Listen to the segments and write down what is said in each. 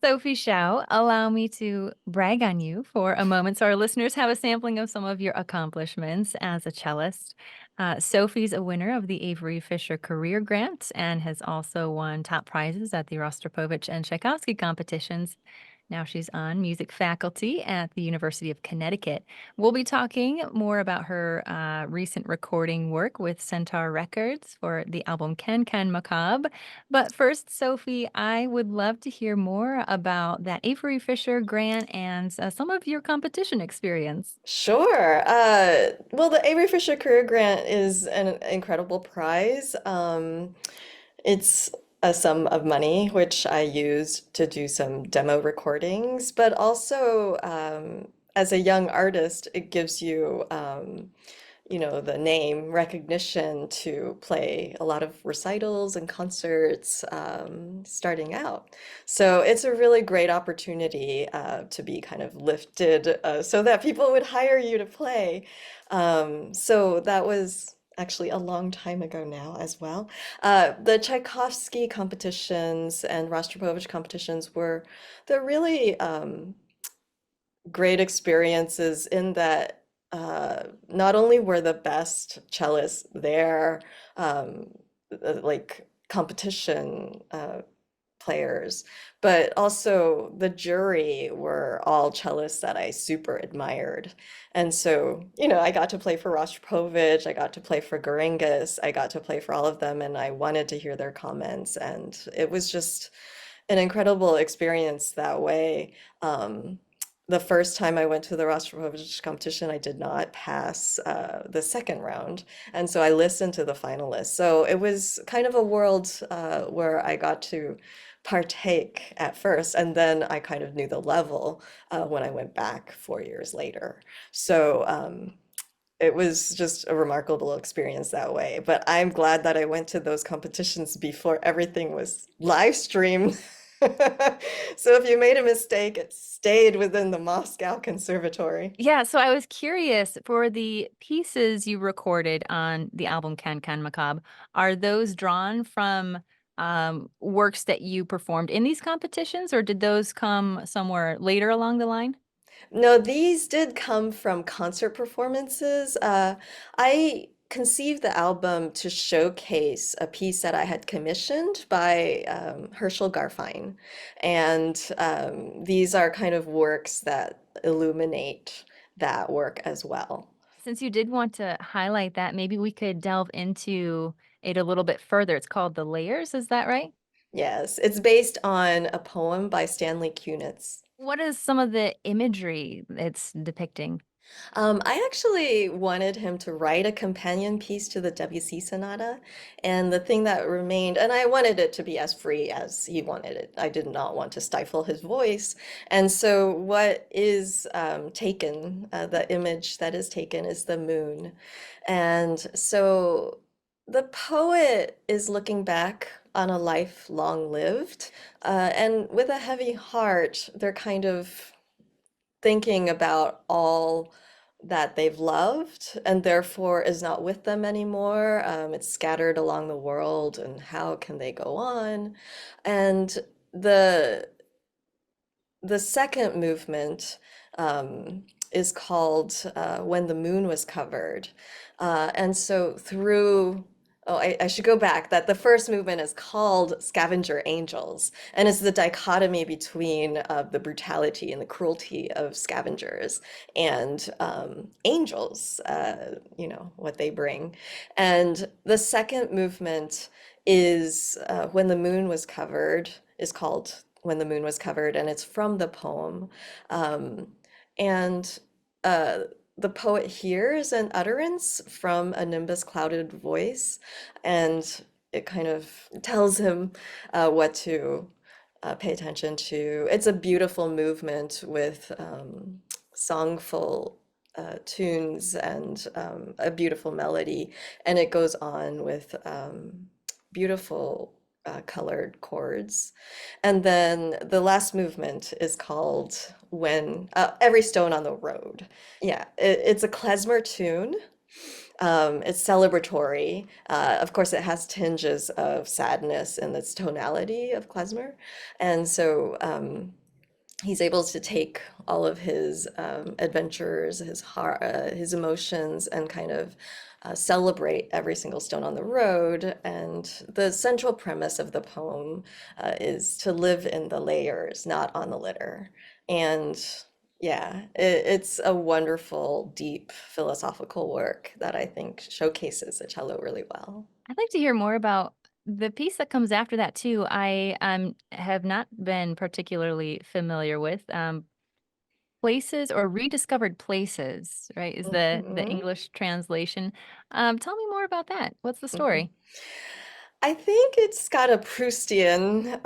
Sophie Shao, allow me to brag on you for a moment so our listeners have a sampling of some of your accomplishments as a cellist. Sophie's a winner of the Avery Fisher Career Grant and has also won top prizes at the Rostropovich and Tchaikovsky competitions. Now she's on music faculty at the University of Connecticut. We'll be talking more about her recent recording work with Centaur Records for the album CanCan Macabre. But first, Sophie, I would love to hear more about that Avery Fisher grant and some of your competition experience. Sure. Well, the Avery Fisher Career Grant is an incredible prize. It's a sum of money, which I used to do some demo recordings, but also as a young artist, it gives you the name recognition to play a lot of recitals and concerts starting out. So it's a really great opportunity to be kind of lifted so that people would hire you to play. So that was actually a long time ago now as well. The Tchaikovsky competitions and Rostropovich competitions they're really great experiences in that not only were the best cellists there, um, like competition players, but also the jury were all cellists that I super admired. And so, I got to play for Rostropovich, I got to play for Goringas, I got to play for all of them, and I wanted to hear their comments. And it was just an incredible experience that way. The first time I went to the Rostropovich competition, I did not pass the second round. And so I listened to the finalists. So it was kind of a world where I got to partake at first, and then I kind of knew the level when I went back 4 years later. So it was just a remarkable experience that way. But I'm glad that I went to those competitions before everything was live streamed. So if you made a mistake, it stayed within the Moscow Conservatory. Yeah, so I was curious for the pieces you recorded on the album Can Can Macabre, are those drawn from works that you performed in these competitions, or did those come somewhere later along the line? No, these did come from concert performances. I conceived the album to showcase a piece that I had commissioned by Herschel Garfein. And these are kind of works that illuminate that work as well. Since you did want to highlight that, maybe we could delve into it a little bit further. It's called The Layers, is that right? Yes, it's based on a poem by Stanley Kunitz. What is some of the imagery it's depicting? I actually wanted him to write a companion piece to the WC Sonata, and the thing that remained, and I wanted it to be as free as he wanted it. I did not want to stifle his voice, and so what is taken, the image that is taken is the moon, and so the poet is looking back on a life long lived, and with a heavy heart, they're kind of thinking about all that they've loved and therefore is not with them anymore. It's scattered along the world, and how can they go on? And the the second movement is called When the Moon Was Covered. And so I should go back, that the first movement is called Scavenger Angels, and it's the dichotomy between the brutality and the cruelty of scavengers and angels, what they bring. And the second movement is When the Moon Was Covered, is called When the Moon Was Covered, and it's from the poem. Um, and uh, the poet hears an utterance from a nimbus clouded voice, and it kind of tells him what to pay attention to. It's a beautiful movement with songful tunes and a beautiful melody, and it goes on with beautiful colored chords. And then the last movement is called When Every Stone on the Road. Yeah, it's a klezmer tune. It's celebratory. Of course, it has tinges of sadness in its tonality of klezmer. And so he's able to take all of his adventures, his heart, his emotions, and kind of celebrate every single stone on the road. And the central premise of the poem is to live in the layers, not on the litter. And yeah, it's a wonderful, deep philosophical work that I think showcases the cello really well. I'd like to hear more about the piece that comes after that too. I have not been particularly familiar with places or rediscovered places, right? Is the Mhm, English translation. Tell me more about that. What's the mhm. story? I think it's got a Proustian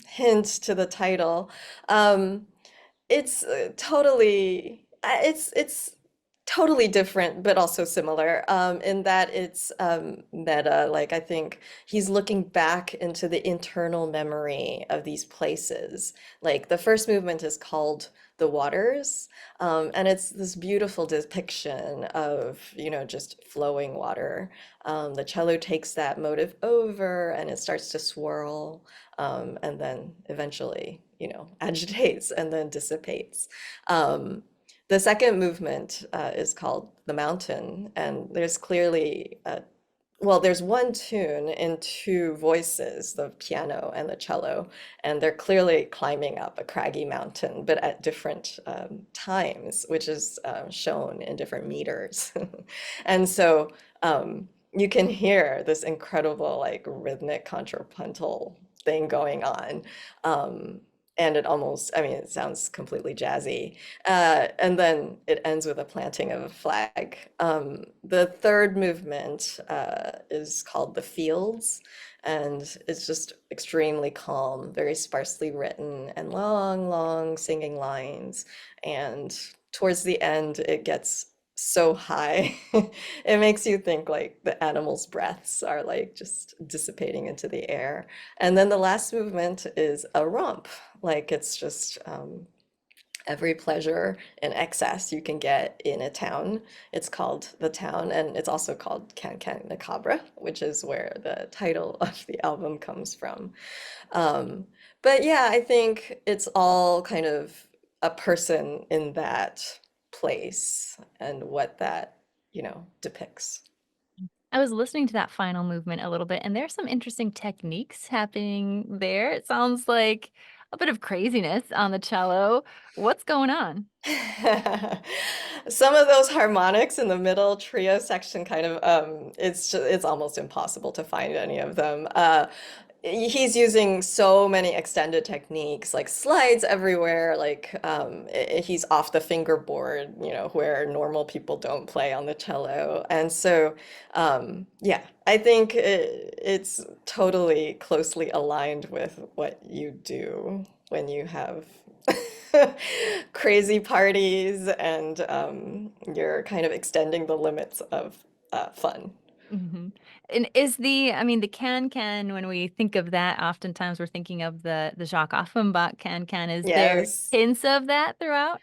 hint to the title. Um, it's it's totally different, but also similar in that it's meta. Like I think he's looking back into the internal memory of these places. Like the first movement is called The Waters, and it's this beautiful depiction of, just flowing water. The cello takes that motive over and it starts to swirl, and then eventually, agitates and then dissipates. Um, the second movement is called The Mountain, and there's clearly there's one tune in two voices, the piano and the cello, and they're clearly climbing up a craggy mountain, but at different times, which is shown in different meters. And so you can hear this incredible, like, rhythmic contrapuntal thing going on. Um, and it almost, I mean, it sounds completely jazzy. And then it ends with a planting of a flag. The third movement is called The Fields, and it's just extremely calm, very sparsely written, and long, long singing lines. And towards the end, it gets so high. It makes you think like the animals' breaths are like just dissipating into the air. And then the last movement is a romp, like it's just every pleasure in excess you can get in a town. It's called The Town, and it's also called CanCan Macabre, which is where the title of the album comes from. Um, but yeah, I think it's all kind of a person in that place and what that, depicts. I was listening to that final movement a little bit, and there's some interesting techniques happening there. It sounds like a bit of craziness on the cello. What's going on? Some of those harmonics in the middle trio section kind of it's almost impossible to find any of them. He's using so many extended techniques, like slides everywhere, like he's off the fingerboard, where normal people don't play on the cello. And so yeah, I think it's totally closely aligned with what you do when you have crazy parties and you're kind of extending the limits of fun. Mhm. And is I mean, the can-can, when we think of that, oftentimes we're thinking of the Jacques Offenbach can-can. Is there Yes. hints of that throughout?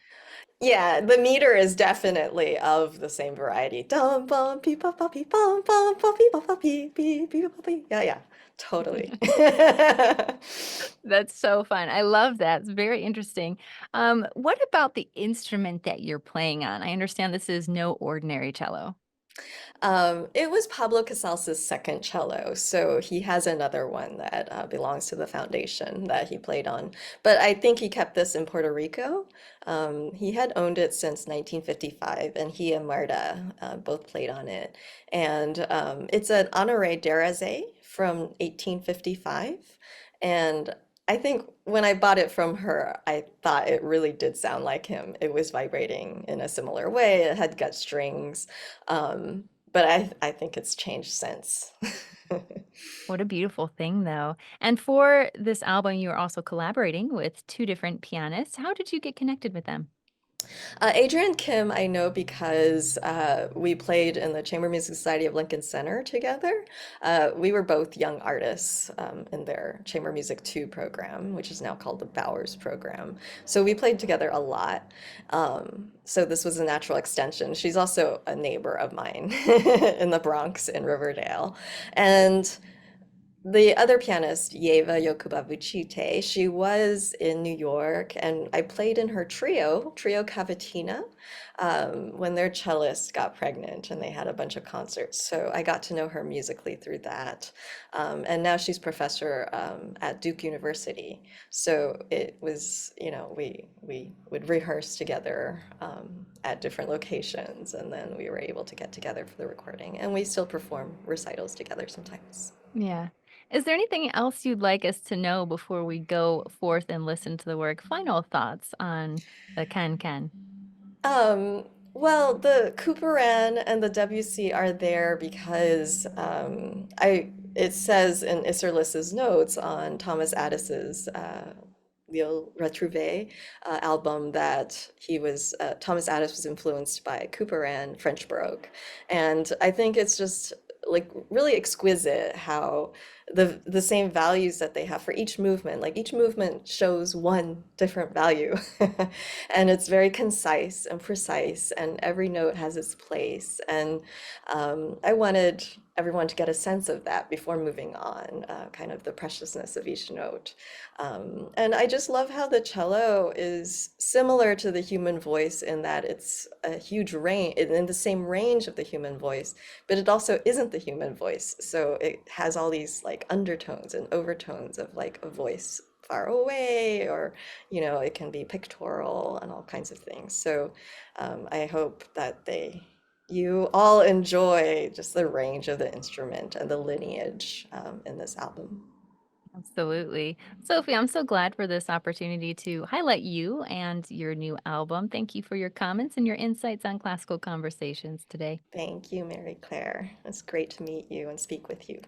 Yeah, the meter is definitely of the same variety. Dum bum pee pa pa pee bum bum pa pee pa pa pee pee pee pa pee. Yeah, yeah, totally. That's so fun. I love that. It's very interesting. What about the instrument that you're playing on? I understand this is no ordinary cello. It was Pablo Casals' second cello, so he has another one that belongs to the foundation that he played on. But I think he kept this in Puerto Rico. He had owned it since 1955, and he and Marta both played on it. And it's an Honoré d'Arazé from 1855. And I think when I bought it from her, I thought it really did sound like him. It was vibrating in a similar way. It had gut strings. But I think it's changed since. What a beautiful thing, though. And for this album, you are also collaborating with two different pianists. How did you get connected with them? Adrian Kim, I know because we played in the Chamber Music Society of Lincoln Center together. We were both young artists in their Chamber Music 2 program, which is now called the Bowers program. So we played together a lot. So this was a natural extension. She's also a neighbor of mine in the Bronx in Riverdale. And the other pianist, Yeva Yokubabuchite, she was in New York, and I played in her Trio Cavatina, when their cellist got pregnant and they had a bunch of concerts. So I got to know her musically through that. And now she's professor at Duke University. So it was, we would rehearse together at different locations, and then we were able to get together for the recording. And we still perform recitals together sometimes. Yeah. Is there anything else you'd like us to know before we go forth and listen to the work? Final thoughts on the CanCan. Um, well, the Couperin and the WC are there because it says in Isserlis's notes on Thomas Ades's L'Île Retrouvée album that Thomas Ades was influenced by Couperin, French Baroque. And I think it's just like really exquisite how the same values that they have for each movement, like each movement shows one different value. And it's very concise and precise, and every note has its place. And I wanted everyone to get a sense of that before moving on, kind of the preciousness of each note. And I just love how the cello is similar to the human voice in that it's a huge range, in the same range of the human voice, but it also isn't the human voice. So it has all these like undertones and overtones of like a voice far away, or it can be pictorial and all kinds of things. So I hope that you all enjoy just the range of the instrument and the lineage in this album. Absolutely. Sophie, I'm so glad for this opportunity to highlight you and your new album. Thank you for your comments and your insights on classical conversations today. Thank you, Mary Claire. It's great to meet you and speak with you.